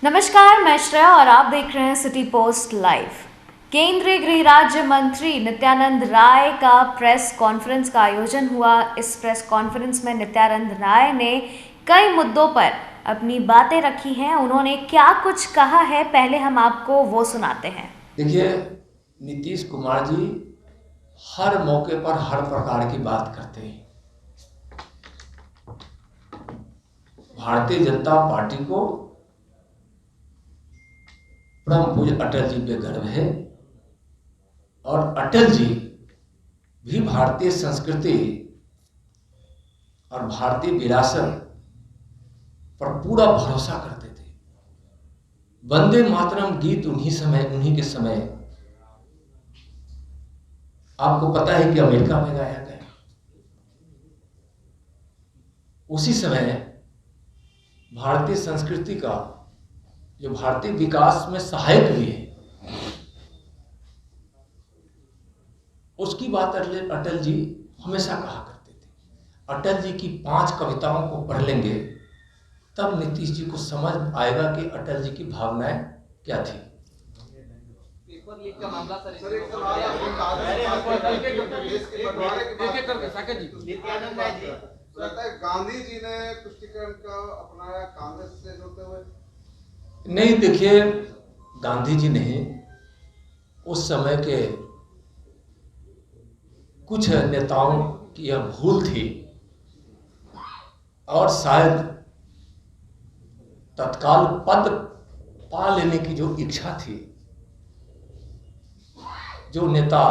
नमस्कार, मैं श्रेया और आप देख रहे हैं सिटी पोस्ट लाइव। केंद्रीय गृह राज्य मंत्री नित्यानंद राय का प्रेस कॉन्फ्रेंस का आयोजन हुआ। इस प्रेस कॉन्फ्रेंस में नित्यानंद राय ने कई मुद्दों पर अपनी बातें रखी हैं। उन्होंने क्या कुछ कहा है, पहले हम आपको वो सुनाते हैं। देखिए, नीतीश कुमार जी हर मौके पर हर प्रकार की बात करते हैं। भारतीय जनता पार्टी को परम पूज्य अटल जी पे गर्व है और अटल जी भी भारतीय संस्कृति और भारतीय विरासत पर पूरा भरोसा करते थे। वंदे मातरम गीत उन्हीं के समय आपको पता है कि अमेरिका में गाया गया। उसी समय भारतीय संस्कृति का जो भारतीय विकास में सहायक भी है, उसकी बात अटल जी हमेशा कहा करते थे। अटल जी की 5 कविताओं को पढ़ लेंगे तब नीतीश जी को समझ आएगा कि अटल जी की भावनाएं क्या थी। पेपर लीक का मामला नित्यानंद राय जी लगता है गांधी जी ने तुष्टीकरण का अपनाया कांग्रेस से जुड़ते हुए। नहीं, देखिए, गांधी जी नहीं, उस समय के कुछ नेताओं की यह भूल थी और शायद तत्काल पद पा लेने की जो इच्छा थी, जो नेता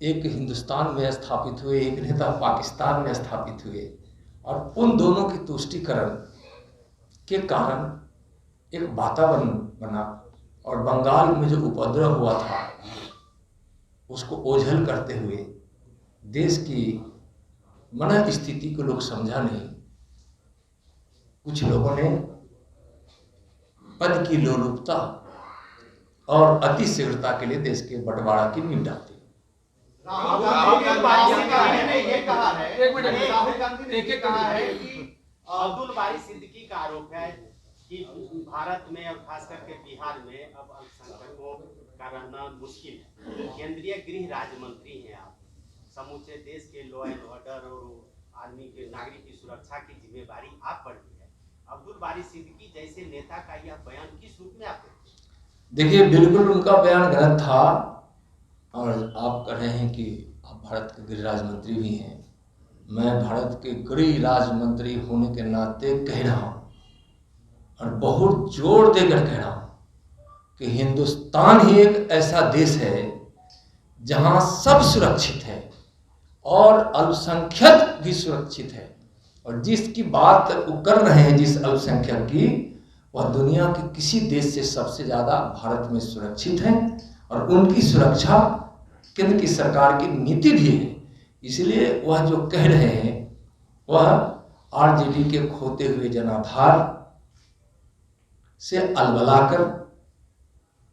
एक हिंदुस्तान में स्थापित हुए, एक नेता पाकिस्तान में स्थापित हुए, और उन दोनों की तुष्टीकरण के कारण एक वातावरण बना और बंगाल में जो उपद्रव हुआ था उसको ओझल करते हुए देश की मन स्थिति को लोग समझा नहीं। कुछ लोगों ने पद की लोलुपता और अति शीघ्रता के लिए देश के बंटवारा की नींव डाल दी। राहुल गांधी ने ये कहा है कि अब्दुल बारी सिद्दीकी का आरोप है कि भारत में और खास करके बिहार में अब अल्पसंख्यकों का रहना मुश्किल है। केंद्रीय गृह राज्य मंत्री हैं आप, समूचे देश के लॉ एंड ऑर्डर और आर्मी के नागरिक की सुरक्षा की जिम्मेदारी आप पर भी है। अब्दुल बारी सिद्दीकी जैसे नेता का यह बयान किस रूप में आप देखिए, बिल्कुल उनका बयान गलत था और आप कह रहे हैं कि आप भारत के गृह राज्य मंत्री भी हैं। मैं भारत के गृह राज्य मंत्री होने के नाते कह रहा हूँ और बहुत जोर देकर कह रहा हूँ कि हिंदुस्तान ही एक ऐसा देश है जहाँ सब सुरक्षित है और अल्पसंख्यक भी सुरक्षित है। और जिसकी बात वो कर रहे हैं, जिस अल्पसंख्यक की, वह दुनिया के किसी देश से सबसे ज़्यादा भारत में सुरक्षित है और उनकी सुरक्षा केंद्र की सरकार की नीति भी है। इसलिए वह जो कह रहे हैं वह आरजेडी के खोते हुए जनाधार से अलबलाकर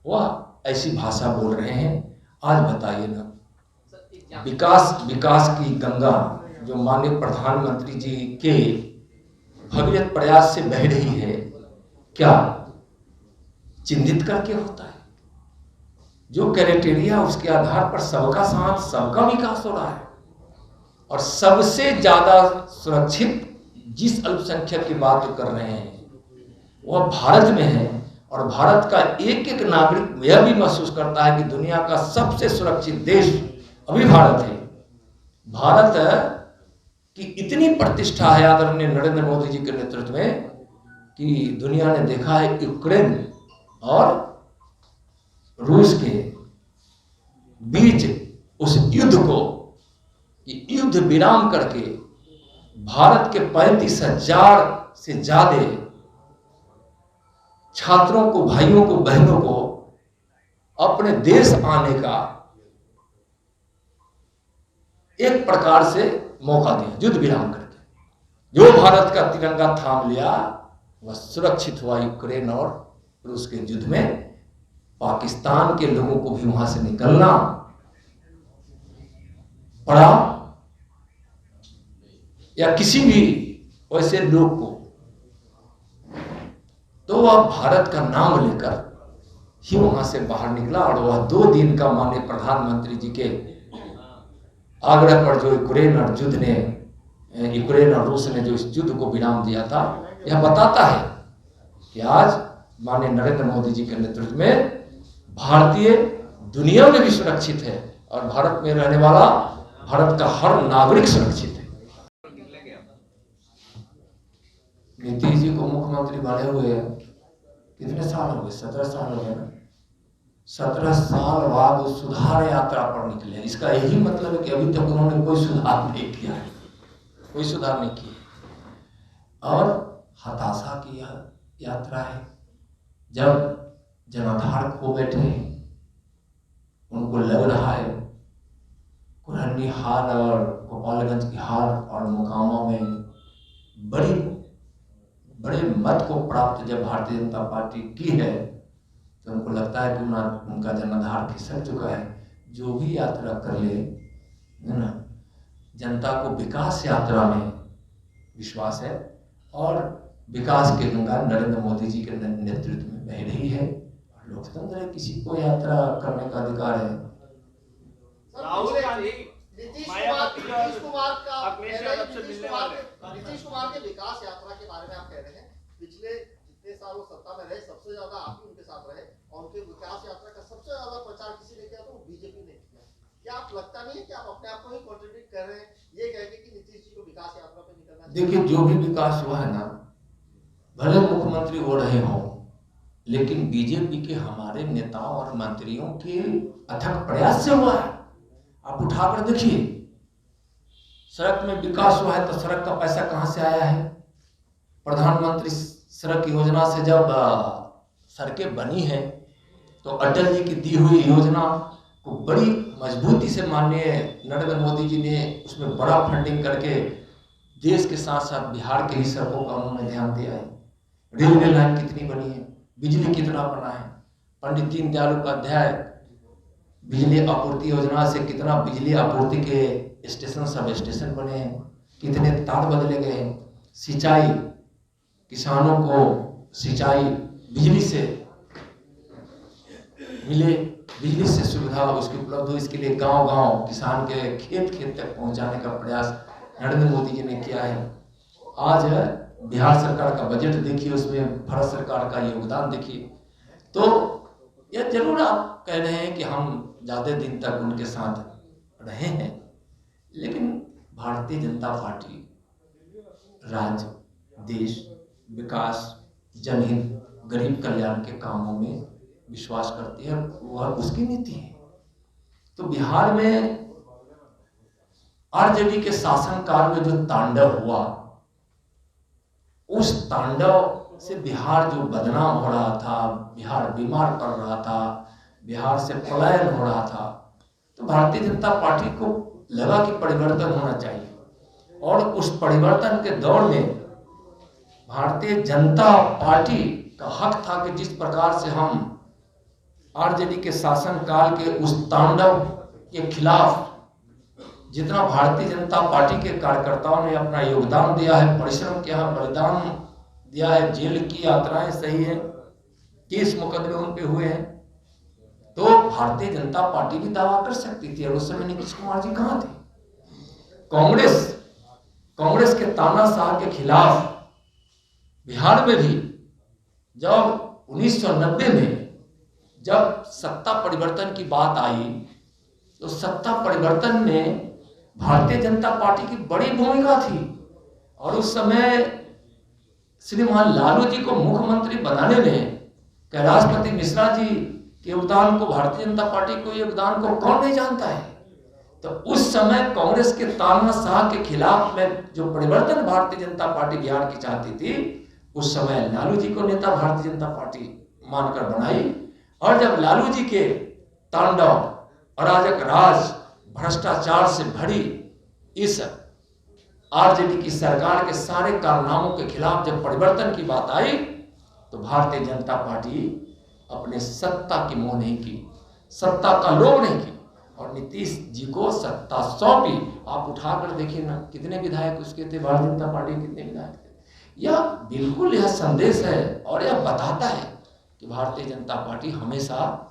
वह ऐसी भाषा बोल रहे हैं। आज बताइए ना, विकास की गंगा जो माननीय प्रधानमंत्री जी के भगीरथ प्रयास से बह रही है, क्या चिन्हित करके होता है? जो क्राइटेरिया, उसके आधार पर सबका साथ, सबका विकास हो रहा है और सबसे ज्यादा सुरक्षित जिस अल्पसंख्यक की बात कर रहे हैं वह भारत में है। और भारत का एक एक नागरिक यह भी महसूस करता है कि दुनिया का सबसे सुरक्षित देश अभी भारत है। भारत की इतनी प्रतिष्ठा है आदरणीय नरेंद्र मोदी जी के नेतृत्व में कि दुनिया ने देखा है यूक्रेन और रूस के बीच उस युद्ध को, युद्ध विराम करके भारत के 35,000 से ज्यादा छात्रों को, भाइयों को, बहनों को अपने देश आने का एक प्रकार से मौका दिया, युद्ध विराम करके। जो भारत का तिरंगा थाम लिया वह सुरक्षित हुआ। यूक्रेन और रूस के युद्ध में पाकिस्तान के लोगों को भी वहां से निकलना पड़ा या किसी भी वैसे लोग को तो वह भारत का नाम लेकर ही वहां से बाहर निकला और वह 2 दिन का माननीय प्रधानमंत्री जी के आग्रह पर जो यूक्रेन और रूस ने जो इस युद्ध को विराम दिया था, यह बताता है कि आज माननीय नरेंद्र मोदी जी के नेतृत्व में भारतीय दुनिया में भी सुरक्षित है और भारत में रहने वाला भारत का हर नागरिक सुरक्षित है। नीतीश जी को मुख्यमंत्री बने हुए कितने साल हो गए? 17 साल हो गए ना। 17 साल बाद वो सुधार यात्रा पर निकले। इसका यही मतलब है कि अभी तक उन्होंने कोई सुधार नहीं किया है, कोई सुधार नहीं किया और हताशा की यह यात्रा है। जब जनाधार खो बैठे हैं, उनको लग रहा है कुरहनी हार और गोपालगंज की हार और मोकामा में बड़े मत को प्राप्त जब भारतीय जनता पार्टी की है, तो उनको लगता है कि उनका जनाधार खिसक चुका है। जो भी यात्रा कर ले, है ना, जनता को विकास यात्रा में विश्वास है और विकास की गंगा नरेंद्र मोदी जी के नेतृत्व में बह रही है। लोकतंत्र है, किसी को यात्रा करने का अधिकार है। राहुल गांधी नीतीश कुमार के विकास यात्रा के बारे में आप कह रहे हैं, पिछले जितने साल वो सत्ता में रहे सबसे ज्यादा आप ही उनके साथ रहे और उनके विकास यात्रा का सबसे ज्यादा प्रचार किसी ने किया तो बीजेपी ने किया। क्या आप लगता नहीं है कि आप अपने आप को ही कॉन्ट्रडिक्ट कर रहे हैं ये कह के कि नीतीश जी को विकास यात्रा पे निकलना? देखिए, जो भी विकास हुआ है ना, भले मुख्यमंत्री हो रहे हो, लेकिन बीजेपी के हमारे नेताओं और मंत्रियों के अथक प्रयास से हुआ है। आप उठाकर देखिए, सड़क में विकास हुआ है तो सड़क का पैसा कहां से आया है? प्रधानमंत्री सड़क योजना से जब सड़कें बनी है तो अटल जी की दी हुई योजना को बड़ी मजबूती से माननीय नरेंद्र मोदी जी ने उसमें बड़ा फंडिंग करके देश के साथ साथ बिहार के ही सड़कों का उन्होंने ध्यान दिया है। रेलवे लाइन कितनी बनी है, बिजली कितना बना है, पंडित दीनदयाल उपाध्याय बिजली आपूर्ति योजना से कितना बिजली आपूर्ति के स्टेशन सब स्टेशन बने हैं, कितने तार बदले गए हैं, सिंचाई, किसानों को सिंचाई बिजली से मिले, बिजली से सुविधा उसकी उपलब्ध हो, इसके लिए गांव-गांव किसान के खेत तक पहुंचाने का प्रयास नरेंद्र मोदी जी ने किया है। आज बिहार सरकार का बजट देखिए, उसमें भारत सरकार का योगदान देखिए। तो यह जरूर आप कह रहे हैं कि हम ज्यादा दिन तक उनके साथ रहे हैं, लेकिन भारतीय जनता पार्टी राज्य, देश, विकास, जनहित, गरीब कल्याण के कामों में विश्वास करती है, वह उसकी नीति है। तो बिहार में आरजेडी के शासनकाल में जो तांडव हुआ, उस तांडव से बिहार जो बदनाम हो रहा था, बिहार बीमार पड़ रहा था, बिहार से पलायन हो रहा था, तो भारतीय जनता पार्टी को लगा कि परिवर्तन होना चाहिए और उस परिवर्तन के दौर में भारतीय जनता पार्टी का हक था कि जिस प्रकार से हम आरजेडी के शासनकाल के उस तांडव के खिलाफ जितना भारतीय जनता पार्टी के कार्यकर्ताओं ने अपना योगदान दिया है, परिश्रम किया है, बलिदान दिया है, जेल की यात्राएं सही है, केस मुकदमे उन पे हुए हैं, तो भारतीय जनता पार्टी भी दावा कर सकती थी। और उस समय नीतीश कुमार जी कहां थे? कांग्रेस के तानाशाह के खिलाफ बिहार में भी जब 1990 में जब सत्ता परिवर्तन की बात आई, तो सत्ता परिवर्तन में भारतीय जनता पार्टी की बड़ी भूमिका थी और उस समय श्रीमान लालू जी को मुख्यमंत्री बनाने में कैलाशपति मिश्रा जी के योगदान को, भारतीय जनता पार्टी को योगदान को कौन नहीं जानता है। तो उस समय कांग्रेस के तानाशाह के खिलाफ में जो परिवर्तन भारतीय जनता पार्टी बिहार की चाहती थी, उस समय लालू जी को नेता भारतीय जनता पार्टी मानकर बनाई। और जब लालू जी के तांडव, अराजक राज, भ्रष्टाचार से भरी इस आरजेडी की सरकार के सारे कारनामों के खिलाफ जब परिवर्तन की बात आई, तो भारतीय जनता पार्टी अपने सत्ता की मोह नहीं की, सत्ता का लोभ नहीं की और नीतीश जी को सत्ता सौंपी। आप उठाकर देखिए ना, कितने विधायक उसके थे, भारतीय जनता पार्टी के कितने विधायक थे, यह बिल्कुल यह संदेश है और यह बताता है कि भारतीय जनता पार्टी हमेशा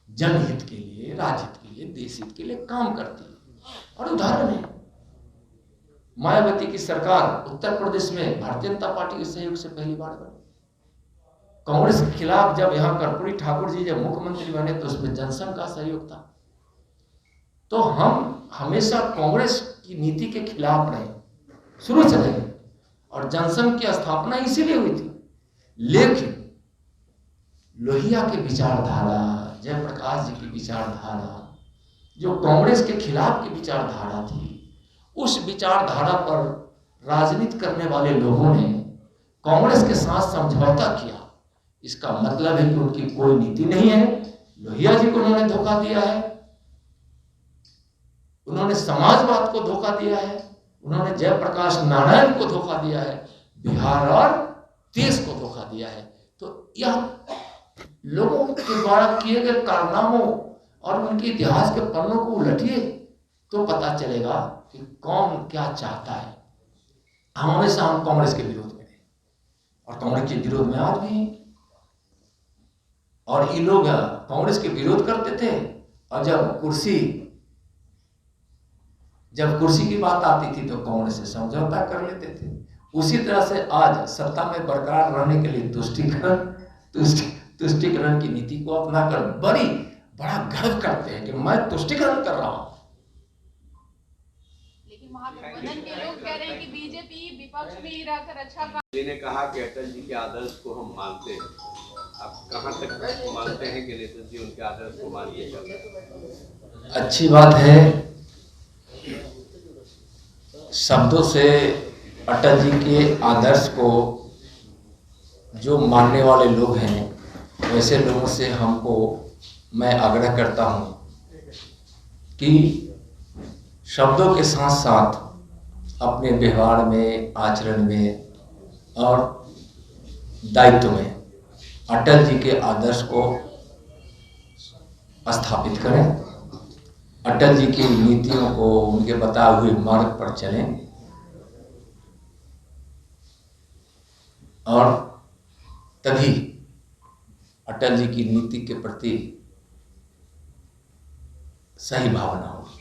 जनहित के लिए, राज्यहित के लिए, देशहित के लिए काम करती है। और उदाहरण है, मायावती की सरकार उत्तर प्रदेश में भारतीय जनता पार्टी के सहयोग से पहली बार बनी। कांग्रेस के खिलाफ जब यहाँ कर्पूरी ठाकुर जी जब मुख्यमंत्री बने तो उसमें जनसंघ का सहयोग था। तो हम हमेशा कांग्रेस की नीति के खिलाफ रहे शुरू से रहे, और जनसंघ की स्थापना इसीलिए हुई थी। लेकिन लोहिया की विचारधारा, जयप्रकाश जी की विचारधारा, जो कांग्रेस के खिलाफ की विचारधारा थी, उस विचारधारा पर राजनीति करने वाले लोगों ने कांग्रेस के साथ समझौता किया। इसका मतलब है कि उनकी कोई नीति नहीं है। लोहिया जी को उन्होंने धोखा दिया है, उन्होंने समाजवाद को धोखा दिया है, उन्होंने जयप्रकाश नारायण को धोखा दिया है, बिहार और देश को धोखा दिया है। तो यह लोगों के द्वारा किए गए कारनामों और उनके इतिहास के पन्नों को उलटिए तो पता चलेगा कि कौन क्या चाहता है। हम हमेशा कांग्रेस के विरोध में थे और कांग्रेस के विरोध में आज भी हैं। और ये लोग कांग्रेस के विरोध करते थे और जब कुर्सी की बात आती थी तो कांग्रेस से समझौता कर लेते थे। उसी तरह से आज सत्ता में बरकरार रहने के लिए तुष्टीकरण की नीति को अपनाकर बड़ा गर्व करते हैं कि मैं तुष्टीकरण कर रहा हूं। लेकिन महागठबंधन के लोग कह रहे हैं कि बीजेपी विपक्ष में ही रहकर अच्छा काम। ने कहा कि अटल जी के आदर्श को हम मानते हैं। आप कहां तक मानते हैं कि नेता जी उनके आदर्श को मान के चल रहे हैं? अच्छी बात है। शब्दों से अटल जी के आदर्श को जो मानने वाले लोग हैं, वैसे लोगों से मैं आग्रह करता हूं कि शब्दों के साथ साथ अपने व्यवहार में, आचरण में और दायित्व में अटल जी के आदर्श को स्थापित करें, अटल जी की नीतियों को उनके बताए हुए मार्ग पर चलें और तभी अटल जी की नीति के प्रति सही भावना होगी।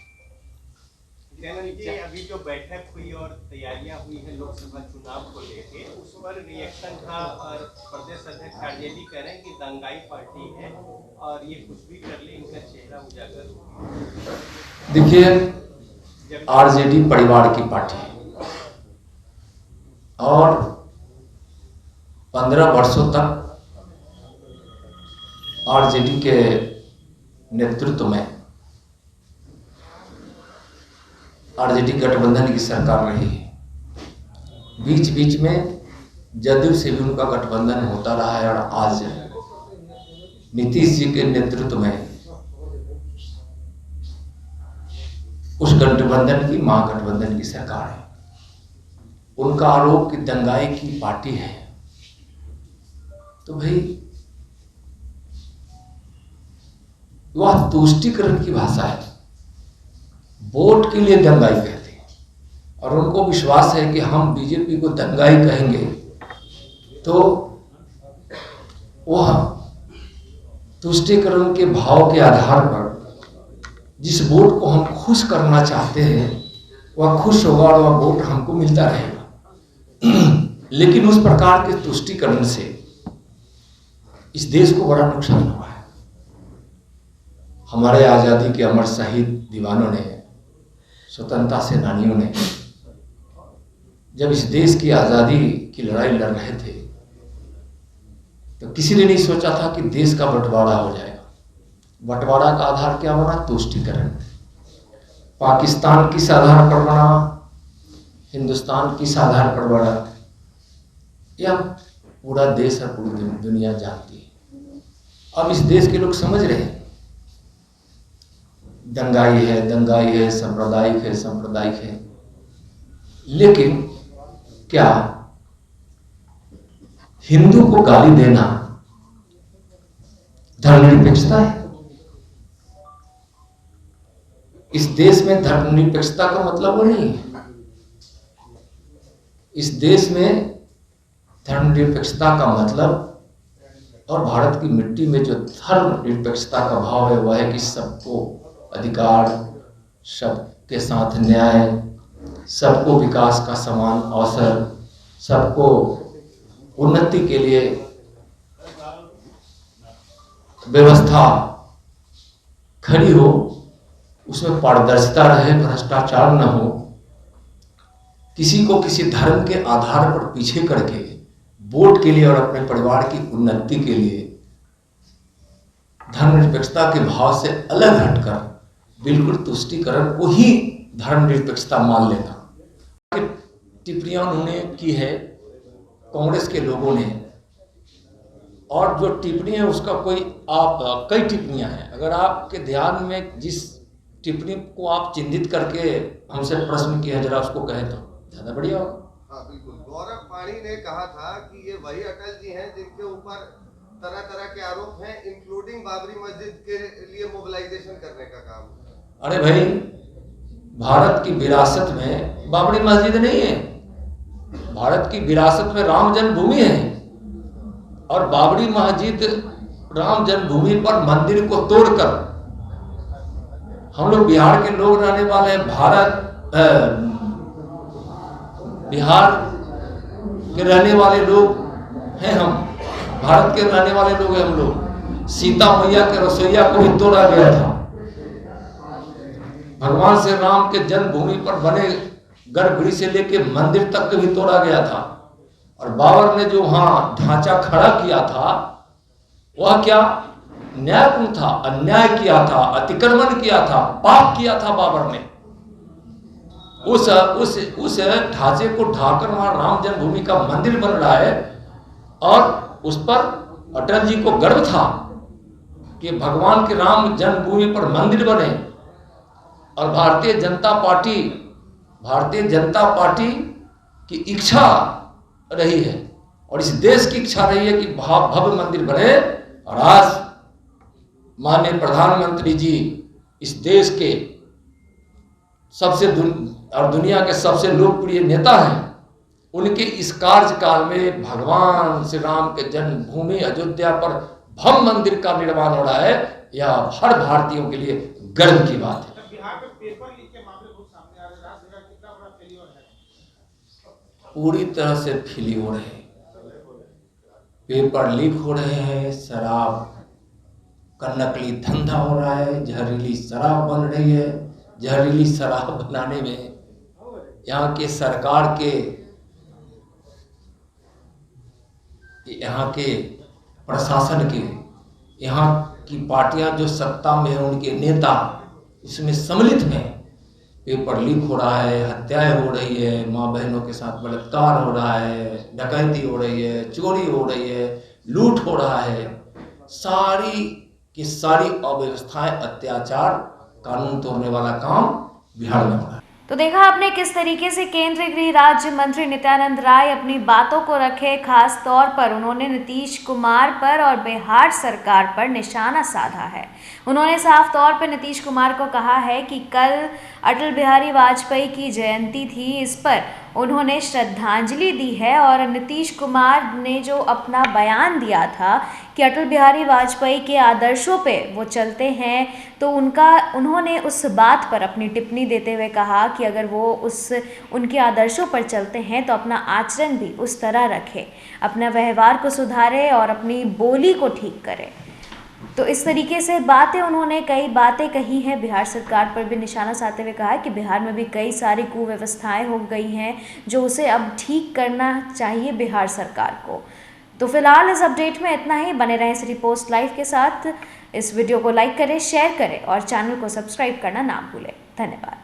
अभी जो बैठक हुई और तैयारियां हुई है लोकसभा चुनाव को लेके, उस पर रिएक्शन था और प्रदेश अध्यक्ष आरजेडी कह रहे हैं कि दंगाई पार्टी है और ये कुछ भी कर ले इनका चेहरा उजागर होगा। देखिए, आरजेडी परिवार की पार्टी है और 15 वर्षों तक आरजेडी के नेतृत्व में आरजेडी गठबंधन की सरकार रही है। बीच बीच में जदयू से भी उनका गठबंधन होता रहा है और आज नीतीश जी के नेतृत्व में उस गठबंधन की महागठबंधन की सरकार है। उनका आरोप कि दंगाई की पार्टी है, तो भाई वह तुष्टीकरण की भाषा है। वोट के लिए दंगाई कहते हैं और उनको विश्वास है कि हम बीजेपी को दंगाई कहेंगे तो वह तुष्टीकरण के भाव के आधार पर जिस वोट को हम खुश करना चाहते हैं वह खुश होगा और वह वोट हमको मिलता रहेगा। लेकिन उस प्रकार के तुष्टीकरण से इस देश को बड़ा नुकसान हुआ है। हमारे आज़ादी के अमर शहीद दीवानों ने, स्वतंत्रता सेनानियों ने जब इस देश की आज़ादी की लड़ाई लड़ रहे थे तो किसी ने नहीं सोचा था कि देश का बंटवारा हो जाएगा। बंटवारा का आधार क्या बना? तुष्टीकरण। पाकिस्तान किस आधार पर बना, हिंदुस्तान किस आधार पर बना, यह पूरा देश और पूरी दुनिया जानती है। अब इस देश के लोग समझ रहे हैं दंगाई है, सांप्रदायिक है। लेकिन क्या हिंदू को गाली देना धर्मनिरपेक्षता है? इस देश में धर्मनिरपेक्षता का मतलब वो नहीं है। इस देश में धर्मनिरपेक्षता का मतलब और भारत की मिट्टी में जो धर्मनिरपेक्षता का भाव है वह है कि सबको अधिकार, सबके साथ न्याय, सबको विकास का समान अवसर, सबको उन्नति के लिए व्यवस्था खड़ी हो, उसमें पारदर्शिता रहे, भ्रष्टाचार न हो, किसी को किसी धर्म के आधार पर पीछे करके वोट के लिए और अपने परिवार की उन्नति के लिए धर्मनिरपेक्षता के भाव से अलग हटकर बिल्कुल तुष्टीकरण को ही धर्मनिरपेक्षता मान लेना। टिप्पणियां उन्होंने की है कांग्रेस के लोगों ने, और जो टिप्पणी है उसका कई टिप्पणियां हैं। अगर आपके ध्यान में जिस टिप्पणी को आप चिन्हित करके हमसे प्रश्न किया, जरा उसको कहें तो ज्यादा बढ़िया होगा। हाँ बिल्कुल, गौरव पाणी ने कहा था कि ये वही अटल जी हैं जिनके ऊपर तरह तरह के आरोप हैं, इंक्लूडिंग बाबरी मस्जिद के लिए मोबिलाइजेशन करने का काम। अरे भाई, भारत की विरासत में बाबरी मस्जिद नहीं है, भारत की विरासत में राम जन्मभूमि है, और बाबरी मस्जिद राम जन्मभूमि पर मंदिर को तोड़कर हम लोग बिहार के लोग रहने वाले हैं, बिहार के रहने वाले लोग हैं, हम भारत के रहने वाले लोग हैं हम लोग। सीता मैया के रसोईया को भी तोड़ा गया था, भगवान श्री राम के जन्मभूमि पर बने गर्भगृह से लेकर मंदिर तक भी तोड़ा गया था। और बाबर ने जो वहां ढांचा खड़ा किया था वह क्या न्यायपूर्ण था? अन्याय किया था, अतिक्रमण किया था, पाप किया था बाबर ने। उस ढांचे को ढाकर वहां राम जन्मभूमि का मंदिर बन रहा है, और उस पर अटल जी को गर्व था कि भगवान के राम जन्मभूमि पर मंदिर बने। और भारतीय जनता पार्टी की इच्छा रही है, और इस देश की इच्छा रही है कि भव्य मंदिर बने। और आज माननीय प्रधानमंत्री जी इस देश के दुनिया के सबसे लोकप्रिय नेता हैं, उनके इस कार्यकाल में भगवान श्री राम के जन्मभूमि अयोध्या पर भव्य मंदिर का निर्माण हो रहा है। यह हर भारतीयों के लिए गर्व की बात है। बिहार में पेपर लीक के मामले बहुत सामने आ रहे हैं, राजनीति कितना बड़ा फेलियर है? पूरी तरह से फेलियर हो रहे हैं, पेपर लीक हो रहे हैं, शराब का नकली धंधा हो रहा है, जहरीली शराब बन रही है। जहरीली शराब बनाने में यहाँ के सरकार के, यहाँ के प्रशासन के, यहाँ की पार्टियां जो सत्ता में है उनके नेता इसमें सम्मिलित हैं। पेपर लीक हो रहा है, हत्याएं हो रही है, माँ बहनों के साथ बलात्कार हो रहा है, डकैती हो रही है, चोरी हो रही है, लूट हो रहा है। सारी की सारी अव्यवस्थाएं, अत्याचार, कानून तोड़ने वाला काम बिहार में हो रहा है। तो देखा आपने किस तरीके से केंद्रीय गृह राज्य मंत्री नित्यानंद राय अपनी बातों को रखे। खास तौर पर उन्होंने नीतीश कुमार पर और बिहार सरकार पर निशाना साधा है। उन्होंने साफ तौर पर नीतीश कुमार को कहा है कि कल अटल बिहारी वाजपेयी की जयंती थी, इस पर उन्होंने श्रद्धांजलि दी है। और नीतीश कुमार ने जो अपना बयान दिया था कि अटल बिहारी वाजपेयी के आदर्शों पे वो चलते हैं, तो उन्होंने उस बात पर अपनी टिप्पणी देते हुए कहा कि अगर वो उनके आदर्शों पर चलते हैं तो अपना आचरण भी उस तरह रखे, अपना व्यवहार को सुधारे और अपनी बोली को ठीक करे। तो इस तरीके से उन्होंने कई बातें कही हैं। बिहार सरकार पर भी निशाना साधते हुए कहा है कि बिहार में भी कई सारी कुव्यवस्थाएं हो गई हैं जो उसे अब ठीक करना चाहिए बिहार सरकार को। तो फिलहाल इस अपडेट में इतना ही। बने रहें सिटी पोस्ट लाइव के साथ। इस वीडियो को लाइक करें, शेयर करें और चैनल को सब्सक्राइब करना ना भूलें। धन्यवाद।